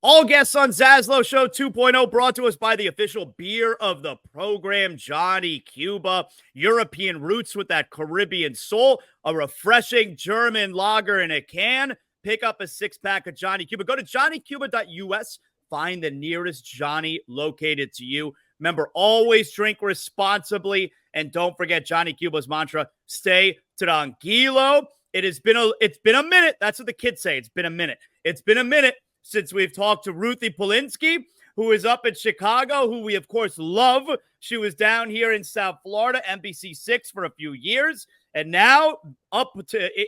All guests on ZASLOW Show 2.0 brought to us by the official beer of the program, Johnny Cuba. European roots with that Caribbean soul. A refreshing German lager in a can. Pick up a six-pack of Johnny Cuba. Go to johnnycuba.us. Find the nearest Johnny located to you. Remember, always drink responsibly. And don't forget Johnny Cuba's mantra, stay tranquilo. It's been a minute. That's what the kids say. It's been a minute. It's been a minute since we've talked to Ruthie Polinsky, who is up in Chicago, who we, of course, love. She was down here in South Florida, NBC6 for a few years, and now up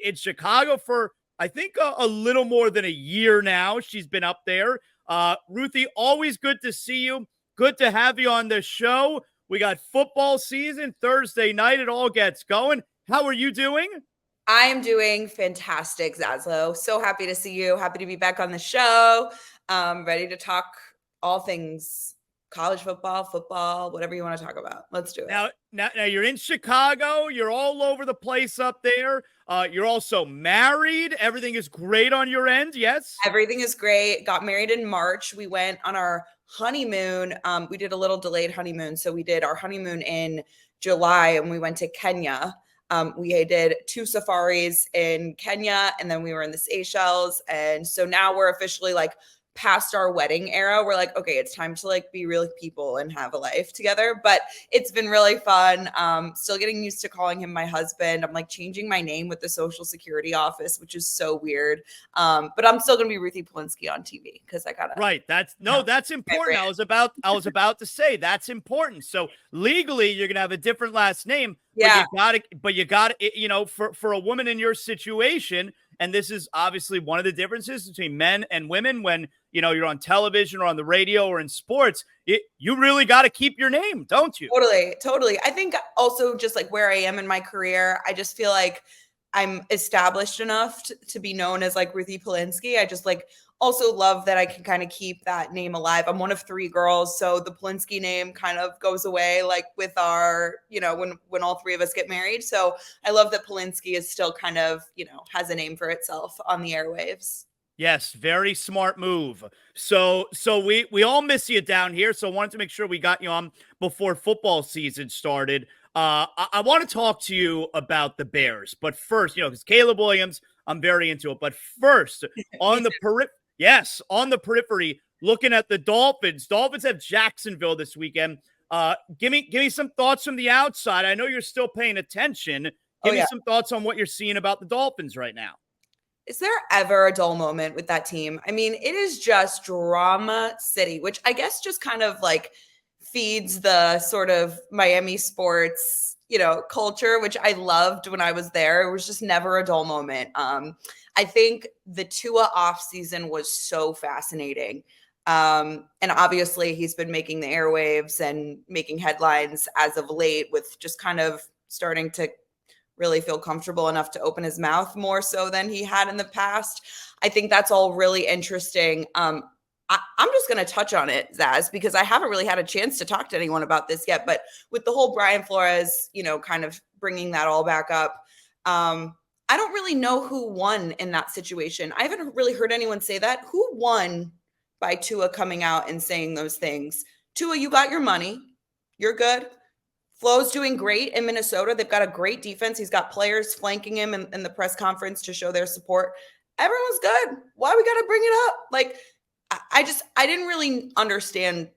in Chicago for, I think, a little more than a year now. She's been up there. Ruthie, always good to see you. Good to have you on the show. We got football season Thursday night. It all gets going. How are you doing? I am doing fantastic, Zaslow. So happy to see you. Happy to be back on the show. Ready to talk all things college football, whatever you want to talk about. Let's do it. Now you're in Chicago. You're all over the place up there. You're also married. Everything is great on your end, yes? Everything is great. Got married in March. We went on our honeymoon. We did a little delayed honeymoon. So we did our honeymoon in July and we went to Kenya. We did 2 safaris in Kenya and then we were in the Seychelles. And so now we're officially like past our wedding era. We're like, okay, it's time to like be real people and have a life together. But it's been really fun. Still getting used to calling him my husband. I'm like changing my name with the Social Security office, which is so weird. But I'm still going to be Ruthie Polinsky on TV because I got to. Right. That's important. I was about to say that's important. So legally you're going to have a different last name. Yeah. But you got to, you know, for a woman in your situation, and this is obviously one of the differences between men and women when, you know, you're on television or on the radio or in sports, you really got to keep your name, don't you? Totally. I think also just like where I am in my career, I just feel like I'm established enough to be known as like Ruthie Polinsky. I just like also love that I can kind of keep that name alive. I'm one of 3 girls, so the Polinsky name kind of goes away like with our, you know, when all 3 of us get married. So I love that Polinsky is still kind of, you know, has a name for itself on the airwaves. Yes, very smart move. So we all miss you down here. So I wanted to make sure we got you on before football season started. I want to talk to you about the Bears, but first, you know, because Caleb Williams, I'm very into it. But first, on the periphery, looking at the Dolphins. Dolphins have Jacksonville this weekend. Give me some thoughts from the outside. I know you're still paying attention. Give me some thoughts on what you're seeing about the Dolphins right now. Is there ever a dull moment with that team? I mean, it is just drama city, which I guess just kind of like feeds the sort of Miami sports, you know, culture, which I loved when I was there. It was just never a dull moment. I think the Tua offseason was so fascinating. And obviously he's been making the airwaves and making headlines as of late with just kind of starting to really feel comfortable enough to open his mouth more so than he had in the past. I think that's all really interesting. I'm just going to touch on it, Zaz, because I haven't really had a chance to talk to anyone about this yet. But with the whole Brian Flores, you know, kind of bringing that all back up, I don't really know who won in that situation. I haven't really heard anyone say that. Who won by Tua coming out and saying those things? Tua, you got your money. You're good. Flo's doing great in Minnesota. They've got a great defense. He's got players flanking him in the press conference to show their support. Everyone's good. Why we got to bring it up? Like, I didn't really understand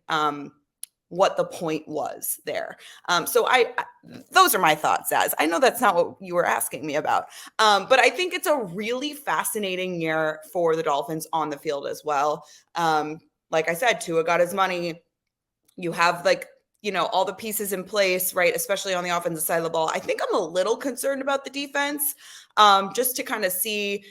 what the point was there. So those are my thoughts, Zaz. I know that's not what you were asking me about. But I think it's a really fascinating year for the Dolphins on the field as well. Like I said, Tua got his money. You have like, you know, all the pieces in place, right? Especially on the offensive side of the ball. I think I'm a little concerned about the defense, just to kind of see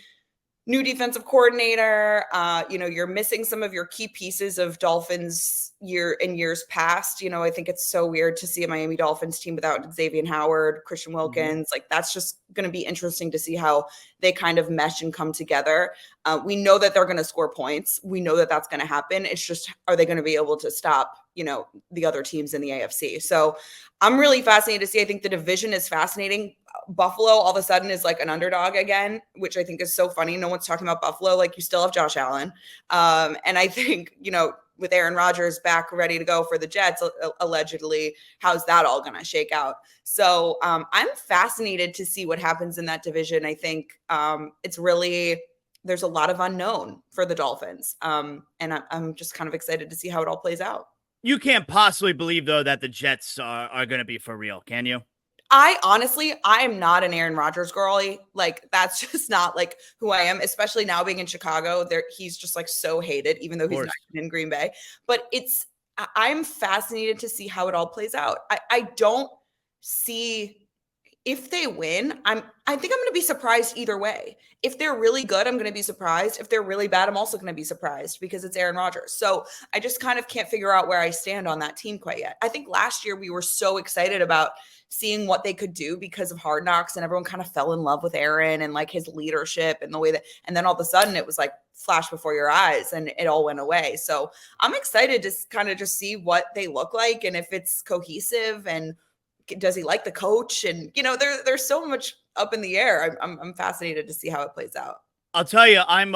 new defensive coordinator. You know, you're missing some of your key pieces of Dolphins years past. You know, I think it's so weird to see a Miami Dolphins team without Xavier Howard, Christian Wilkins. Like, that's just going to be interesting to see how they kind of mesh and come together. We know that they're going to score points. We know that that's going to happen. It's just, are they going to be able to stop, you know, the other teams in the AFC? So I'm really fascinated to see. I think the division is fascinating. Buffalo all of a sudden is like an underdog again, which I think is so funny. No one's talking about Buffalo. Like, you still have Josh Allen. And I think, with Aaron Rodgers back ready to go for the Jets, allegedly, how's that all going to shake out? So I'm fascinated to see what happens in that division. I think it's really, there's a lot of unknown for the Dolphins. And I'm just kind of excited to see how it all plays out. You can't possibly believe, though, that the Jets are going to be for real, can you? I am not an Aaron Rodgers girly. Like, that's just not like who I am, especially now being in Chicago. He's just like so hated, even though he's not in Green Bay. But I'm fascinated to see how it all plays out. I don't see, if they win, I think I'm going to be surprised either way. If they're really good, I'm going to be surprised. If they're really bad, I'm also going to be surprised because it's Aaron Rodgers. So I just kind of can't figure out where I stand on that team quite yet. I think last year we were so excited about seeing what they could do because of Hard Knocks, and everyone kind of fell in love with Aaron and like his leadership and the way that, and then all of a sudden it was like flash before your eyes and it all went away. So I'm excited to kind of just see what they look like and if it's cohesive and does he like the coach? And, there's so much up in the air. I'm fascinated to see how it plays out. I'll tell you, and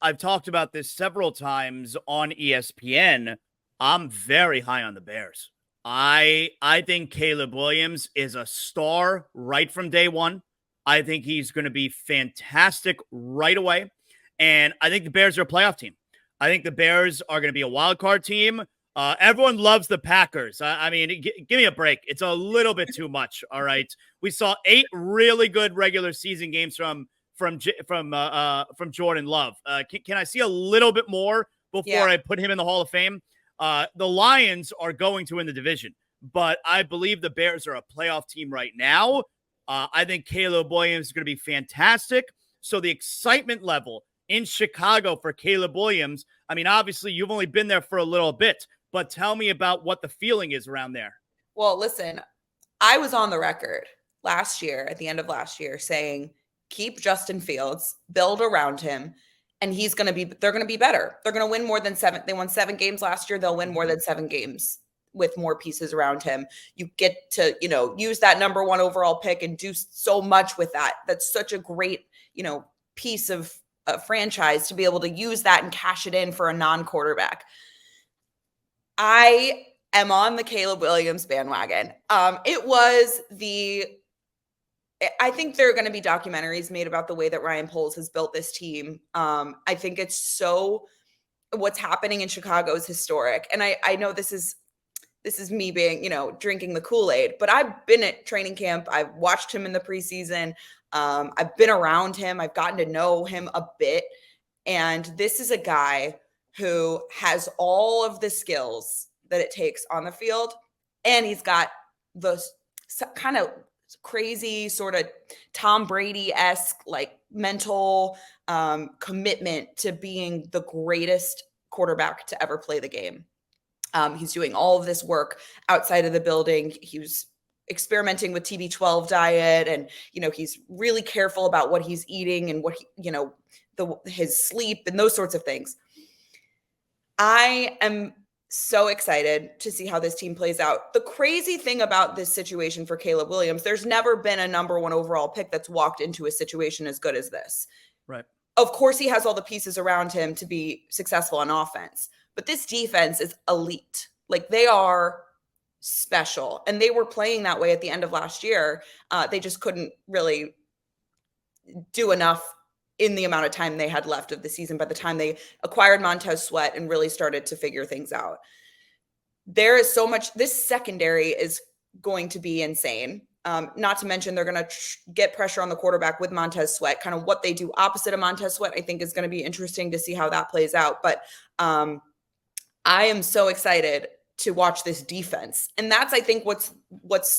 I've talked about this several times on ESPN. I'm very high on the Bears. I think Caleb Williams is a star right from day one. I think he's going to be fantastic right away. And I think the Bears are a playoff team. I think the Bears are going to be a wild card team. Everyone loves the Packers. I mean, give me a break. It's a little bit too much. All right. We saw 8 really good regular season games from Jordan Love. Can I see a little bit more before I put him in the Hall of Fame? The Lions are going to win the division, but I believe the Bears are a playoff team right now. I think Caleb Williams is going to be fantastic. So the excitement level in Chicago for Caleb Williams, I mean, obviously you've only been there for a little bit, but tell me about what the feeling is around there. Well, listen, I was on the record at the end of last year saying, keep Justin Fields, build around him. And they're going to be better. They're going to win more than 7. They won 7 games last year. They'll win more than 7 games with more pieces around him. You get to, use that number 1 overall pick and do so much with that. That's such a great, piece of a franchise to be able to use that and cash it in for a non-quarterback. I am on the Caleb Williams bandwagon. I think there are going to be documentaries made about the way that Ryan Poles has built this team. I think what's happening in Chicago is historic. And I know this is me being, drinking the Kool-Aid, but I've been at training camp. I've watched him in the preseason. I've been around him. I've gotten to know him a bit. And this is a guy who has all of the skills that it takes on the field. And he's got the kind of crazy sort of Tom Brady-esque like mental commitment to being the greatest quarterback to ever play the game. He's doing all of this work outside of the building. He was experimenting with TB12 diet, and he's really careful about what he's eating and what his sleep and those sorts of things. I am so excited to see how this team plays out. The crazy thing about this situation for Caleb Williams, there's never been a number 1 overall pick that's walked into a situation as good as this. Right. Of course, he has all the pieces around him to be successful on offense, but this defense is elite. Like, they are special, and they were playing that way at the end of last year. They just couldn't really do enough in the amount of time they had left of the season by the time they acquired Montez Sweat and really started to figure things out. There is so much. This secondary is going to be insane. Not to mention they're going to get pressure on the quarterback with Montez Sweat. Kind of what they do opposite of Montez Sweat, I think, is going to be interesting to see how that plays out. But I am so excited to watch this defense. And that's, I think, what's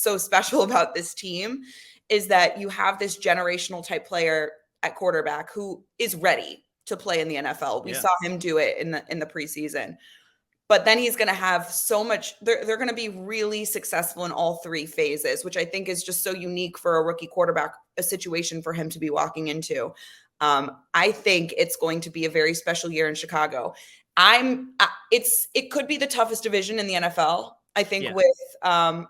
so special about this team is that you have this generational type player at quarterback who is ready to play in the NFL. We saw him do it in the preseason. But then he's going to have so much, they're going to be really successful in all 3 phases, which I think is just so unique for a rookie quarterback, a situation for him to be walking into. I think it's going to be a very special year in Chicago. It could be the toughest division in the NFL. I think with,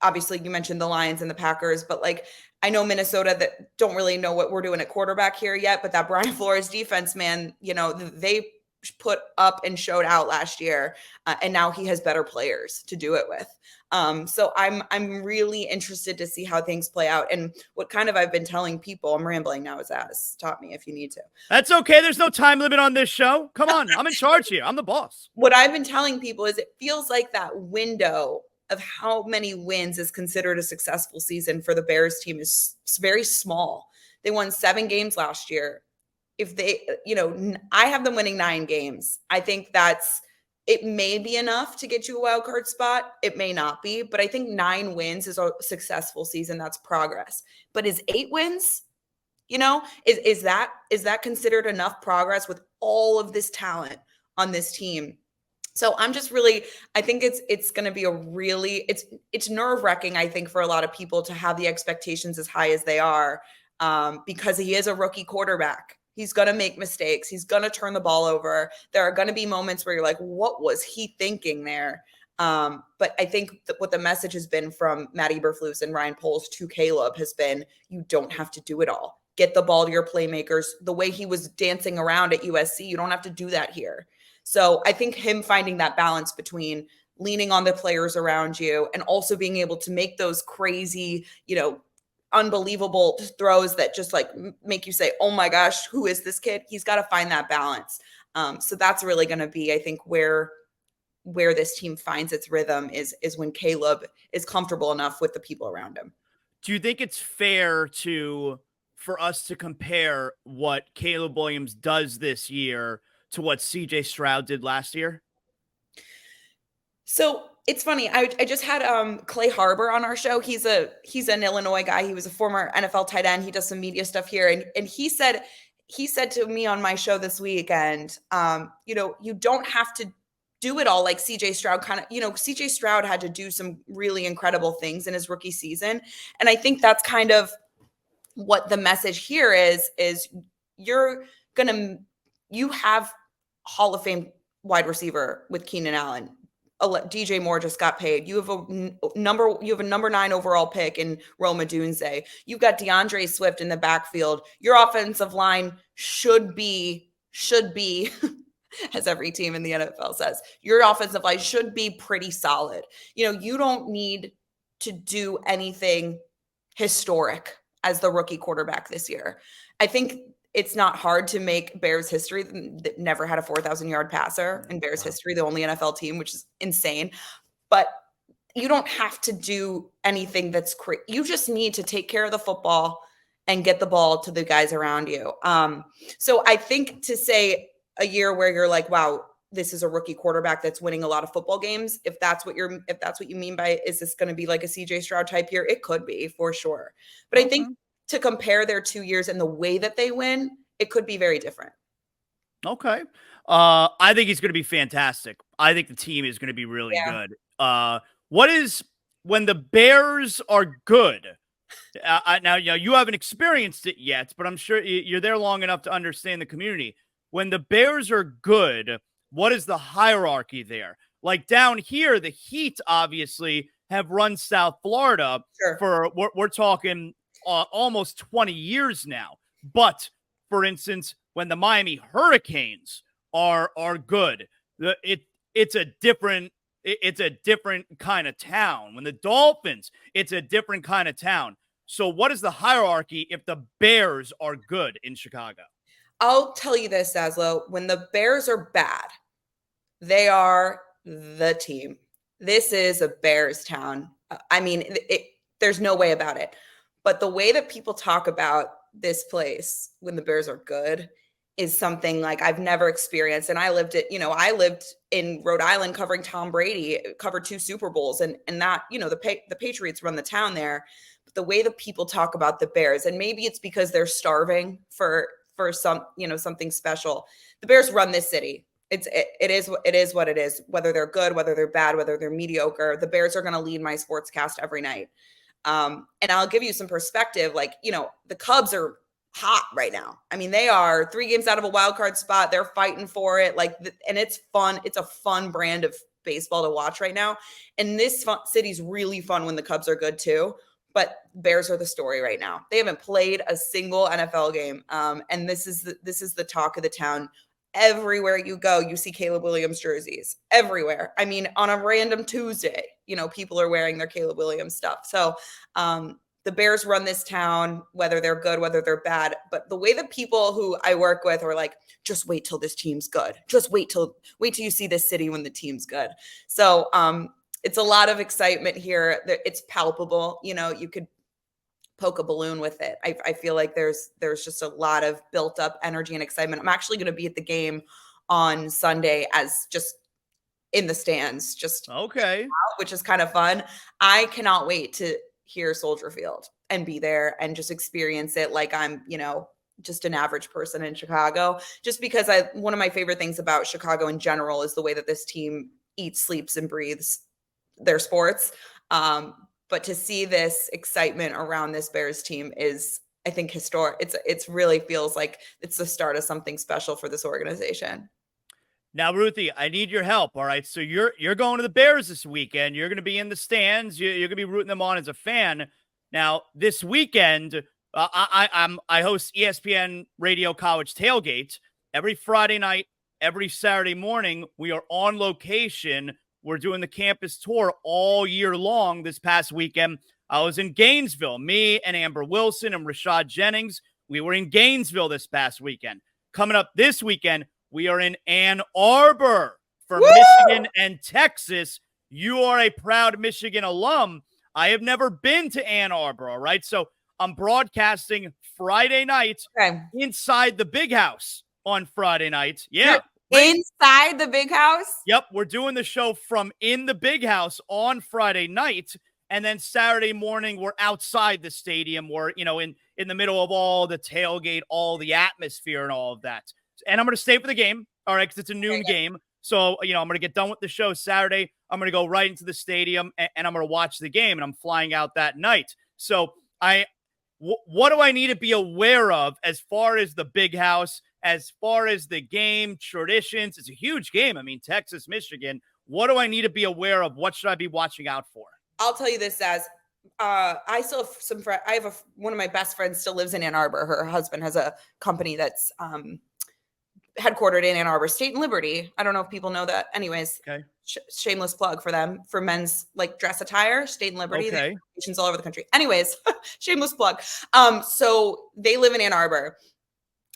obviously you mentioned the Lions and the Packers, but like, I know Minnesota that don't really know what we're doing at quarterback here yet, but that Brian Flores defense, man, they put up and showed out last year, and now he has better players to do it with. So I'm really interested to see how things play out. And what kind of I've been telling people, I'm rambling now, is stop me if you need to. That's okay. There's no time limit on this show. Come on, I'm in charge here. I'm the boss. What I've been telling people is it feels like that window of how many wins is considered a successful season for the Bears team is very small. They won 7 games last year. If they, I have them winning 9 games. I think it may be enough to get you a wild card spot. It may not be, but I think 9 wins is a successful season. That's progress. But is 8 wins, is that considered enough progress with all of this talent on this team? So I'm just I think it's going to be it's nerve-wracking, I think, for a lot of people to have the expectations as high as they are, because he is a rookie quarterback. He's going to make mistakes. He's going to turn the ball over. There are going to be moments where you're like, what was he thinking there? But I think what the message has been from Matt Eberflus and Ryan Poles to Caleb has been, you don't have to do it all. Get the ball to your playmakers. The way he was dancing around at USC, you don't have to do that here. So I think him finding that balance between leaning on the players around you and also being able to make those crazy, unbelievable throws that just like make you say, oh my gosh, who is this kid? He's got to find that balance. So that's really going to be, I think, where this team finds its rhythm is when Caleb is comfortable enough with the people around him. Do you think it's fair for us to compare what Caleb Williams does this year to what CJ Stroud did last year? So it's funny. I just had Clay Harbor on our show. He's an Illinois guy. He was a former NFL tight end. He does some media stuff here. And he said to me on my show this weekend, you don't have to do it all like CJ Stroud CJ Stroud had to do some really incredible things in his rookie season. And I think that's kind of what the message here is you have Hall of Fame wide receiver with Keenan Allen. DJ Moore just got paid. You have a number 9 overall pick in Rome Odunze. You've got DeAndre Swift in the backfield. Your offensive line should be, as every team in the NFL says, your offensive line should be pretty solid. You don't need to do anything historic as the rookie quarterback this year. I think it's not hard to make Bears history. That never had a 4,000-yard passer in Bears history, the only NFL team, which is insane. But you don't have to do anything that's crazy. You just need to take care of the football and get the ball to the guys around you. So I think to say a year where you're like, wow, this is a rookie quarterback that's winning a lot of football games. If that's what you mean by, is this going to be like a CJ Stroud type year? It could be, for sure. But I think to compare their 2 years and the way that they win, it could be very different. Okay. I think he's going to be fantastic. I think the team is going to be really good. When the Bears are good, now, you haven't experienced it yet, but I'm sure you're there long enough to understand the community. When the Bears are good, what is the hierarchy there? Like down here, the Heat obviously have run South Florida for, we're talking almost 20 years now. But for instance, when the Miami Hurricanes are good, it's a different kind of town. When the Dolphins, it's a different kind of town. So what is the hierarchy if the Bears are good in Chicago? I'll tell you this, ZASLOW. When the Bears are bad, they are the team. This is a Bears town. I mean, there's no way about it. But the way that people talk about this place when the Bears are good is something like I've never experienced. And I lived in Rhode Island covering Tom Brady, covered 2 Super Bowls, and that, the Patriots run the town there. But the way that people talk about the Bears, and maybe it's because they're starving for some, something special. The Bears run this city. It is what it is, whether they're good, whether they're bad, whether they're mediocre. The Bears are going to lead my sportscast every night. And I'll give you some perspective. The Cubs are hot right now. I mean, they are 3 games out of a wild card spot. They're fighting for it. And it's fun. It's a fun brand of baseball to watch right now. And this city's really fun when the Cubs are good too. But Bears are the story right now. They haven't played a single NFL game, and this is the talk of the town. Everywhere you go, you see Caleb Williams jerseys. Everywhere. I mean, on a random Tuesday, people are wearing their Caleb Williams stuff. So the Bears run this town, whether they're good, whether they're bad. But the way that people who I work with are like, just wait till this team's good. Just wait till you see this city when the team's good. So it's a lot of excitement here. It's palpable. You could poke a balloon with it. I feel like there's just a lot of built up energy and excitement. I'm actually going to be at the game on Sunday as just in the stands, just okay, which is kind of fun. I cannot wait to hear Soldier Field and be there and just experience it like I'm, just an average person in Chicago, just because one of my favorite things about Chicago in general is the way that this team eats, sleeps, and breathes their sports. But to see this excitement around this Bears team is, I think, historic. It's really feels like it's the start of something special for this organization. Now, Ruthie, I need your help. All right, so you're going to the Bears this weekend. You're going to be in the stands. You're going to be rooting them on as a fan. Now, this weekend, I host ESPN Radio College Tailgate every Friday night, every Saturday morning. We are on location. We're doing the campus tour all year long. This past weekend, I was in Gainesville. Me and Amber Wilson and Rashad Jennings, we were in Gainesville this past weekend. Coming up this weekend, we are in Ann Arbor for Woo! Michigan and Texas. You are a proud Michigan alum. I have never been to Ann Arbor, all right? So I'm broadcasting Friday night inside the Big House on Friday night. Yeah. Inside the Big House? Yep. We're doing the show from in the Big House on Friday night. And then Saturday morning, we're outside the stadium. We're, in the middle of all the tailgate, all the atmosphere and all of that. And I'm going to stay for the game, all right, because it's a noon game. So, I'm going to get done with the show Saturday. I'm going to go right into the stadium, and I'm going to watch the game, and I'm flying out that night. So what do I need to be aware of as far as the Big House, as far as the game, traditions? It's a huge game. I mean, Texas, Michigan. What do I need to be aware of? What should I be watching out for? I'll tell you this, I still have some friends. I have one of my best friends still lives in Ann Arbor. Her husband has a company that's headquartered in Ann Arbor, State and Liberty. I don't know if people know that. Anyways, okay. Shameless plug for them for men's dress attire, State and Liberty. Okay. They have locations all over the country. Anyways, shameless plug. So they live in Ann Arbor.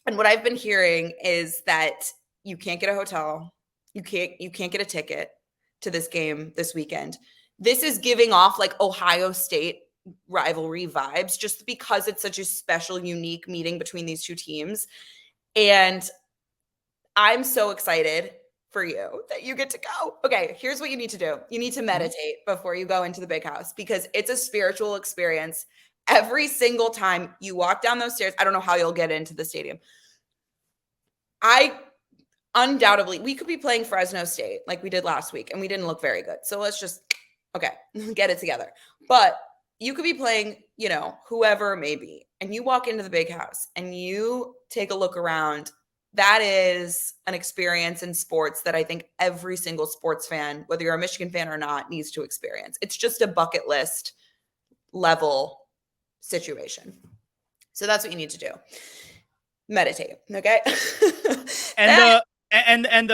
And what I've been hearing is that you can't get a hotel. You can't get a ticket to this game this weekend. This is giving off Ohio State rivalry vibes just because it's such a special, unique meeting between these two teams. And I'm so excited for you that you get to go. Okay, here's what you need to do. You need to meditate before you go into the Big House because it's a spiritual experience. Every single time you walk down those stairs, I don't know how you'll get into the stadium. Undoubtedly, we could be playing Fresno State like we did last week, and we didn't look very good. So let's just, get it together. But you could be playing, whoever it may be, and you walk into the Big House and you take a look around. That is an experience in sports that I think every single sports fan, whether you're a Michigan fan or not, needs to experience. It's just a bucket list level situation. So that's what you need to do. Meditate. Okay. And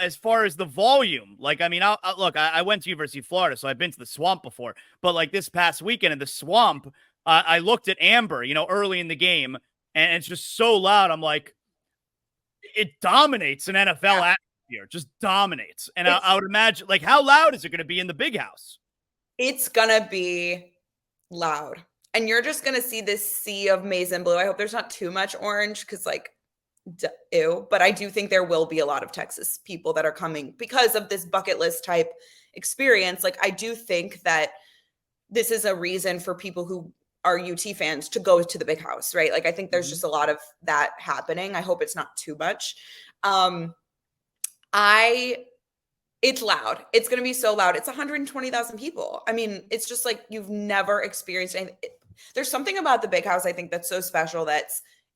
as far as the volume, I went to University of Florida, so I've been to the Swamp before, but this past weekend in the Swamp, I looked at Amber, early in the game, and it's just so loud. I'm like, it dominates an NFL atmosphere, just dominates. And I would imagine, how loud is it going to be in the Big House? It's going to be loud. And you're just going to see this sea of maize and blue. I hope there's not too much orange because, ew. But I do think there will be a lot of Texas people that are coming because of this bucket list type experience. I do think that this is a reason for people who are UT fans to go to the Big House, right? I think there's just a lot of that happening. I hope it's not too much. It's loud. It's going to be so loud. It's 120,000 people. I mean, it's just you've never experienced anything. There's something about the Big House, I think, that's so special.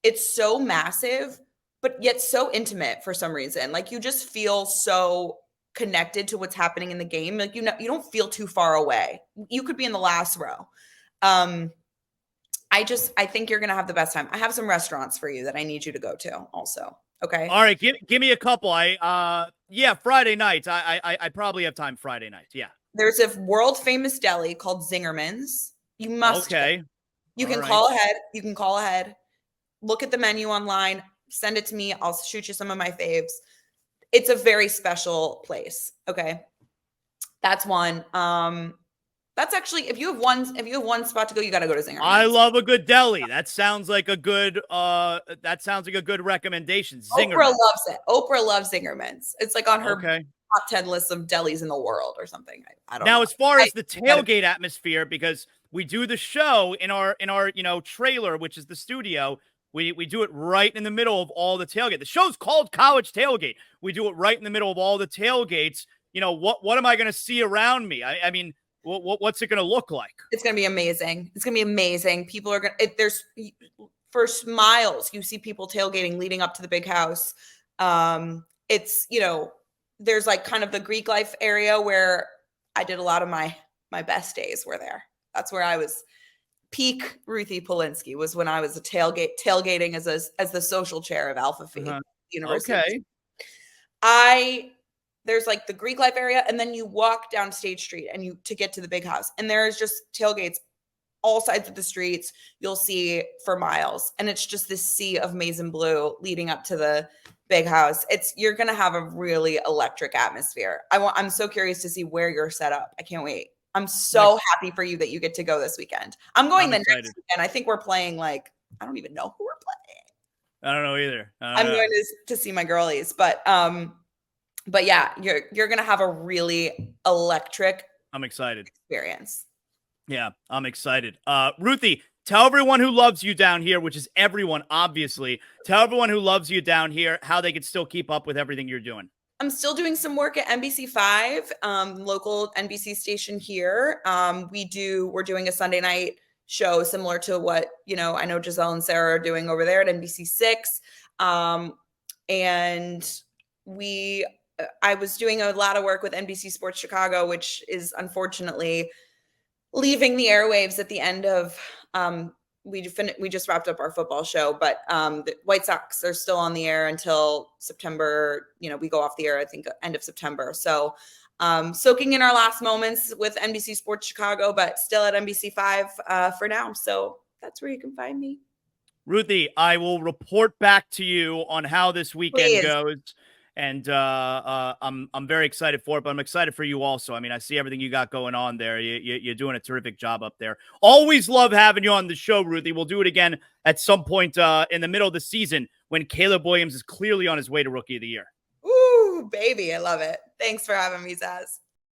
It's so massive, but yet so intimate for some reason. You just feel so connected to what's happening in the game. Like, you don't feel too far away. You could be in the last row. I think you're going to have the best time. I have some restaurants for you that I need you to go to also. Okay. All right. Give me a couple. Friday nights. I probably have time Friday nights. Yeah. There's a world famous deli called Zingerman's. You must. Okay. You can call ahead. You can call ahead. Look at the menu online. Send it to me. I'll shoot you some of my faves. It's a very special place. Okay. That's one. That's actually, if you have one spot to go, you got to go to Zingerman's. I love a good deli. That sounds like a good recommendation. Zingerman's. Oprah loves it. Oprah loves Zingerman's. It's like on her top 10 list of delis in the world or something. I don't know. Now, as far as the tailgate atmosphere, because we do the show in our trailer, which is the studio. We do it right in the middle of all the tailgate. The show's called College Tailgate. We do it right in the middle of all the tailgates. What am I going to see around me? I mean, what's it going to look like? It's going to be amazing. It's going to be amazing. People are going to, there's for miles, you see people tailgating leading up to the big house. It's, there's like kind of the Greek life area where I did a lot of my best days were there. That's where I was. Peak Ruthie Polinsky was when I was tailgating as the social chair of Alpha Phi University. Okay. There's like the Greek life area, and then you walk down State Street to get to the big house, and there's just tailgates all sides of the streets. You'll see for miles, and it's just this sea of maize and blue leading up to the big house. You're gonna have a really electric atmosphere. I'm so curious to see where you're set up. I can't wait. I'm so happy for you that you get to go this weekend. I'm going the next weekend. I think we're playing I don't even know who we're playing. I don't know either. I'm going to see my girlies, but yeah, you're going to have a really electric. I'm excited. Experience. Yeah, I'm excited. Ruthie, tell everyone who loves you down here, which is everyone, obviously. Tell everyone who loves you down here how they can still keep up with everything you're doing. I'm still doing some work at NBC5, local NBC station here. We're doing a Sunday night show similar to what, I know Giselle and Sarah are doing over there at NBC6. And I was doing a lot of work with NBC Sports Chicago, which is unfortunately leaving the airwaves at the end of, we just wrapped up our football show, but the White Sox are still on the air until September. We go off the air, I think, end of September. So soaking in our last moments with NBC Sports Chicago, but still at NBC5 for now. So that's where you can find me. Ruthie, I will report back to you on how this weekend goes. And I'm very excited for it, but I'm excited for you also. I mean, I see everything you got going on there. You're doing a terrific job up there. Always love having you on the show, Ruthie. We'll do it again at some point in the middle of the season when Caleb Williams is clearly on his way to Rookie of the Year. Ooh, baby. I love it. Thanks for having me, Zaz.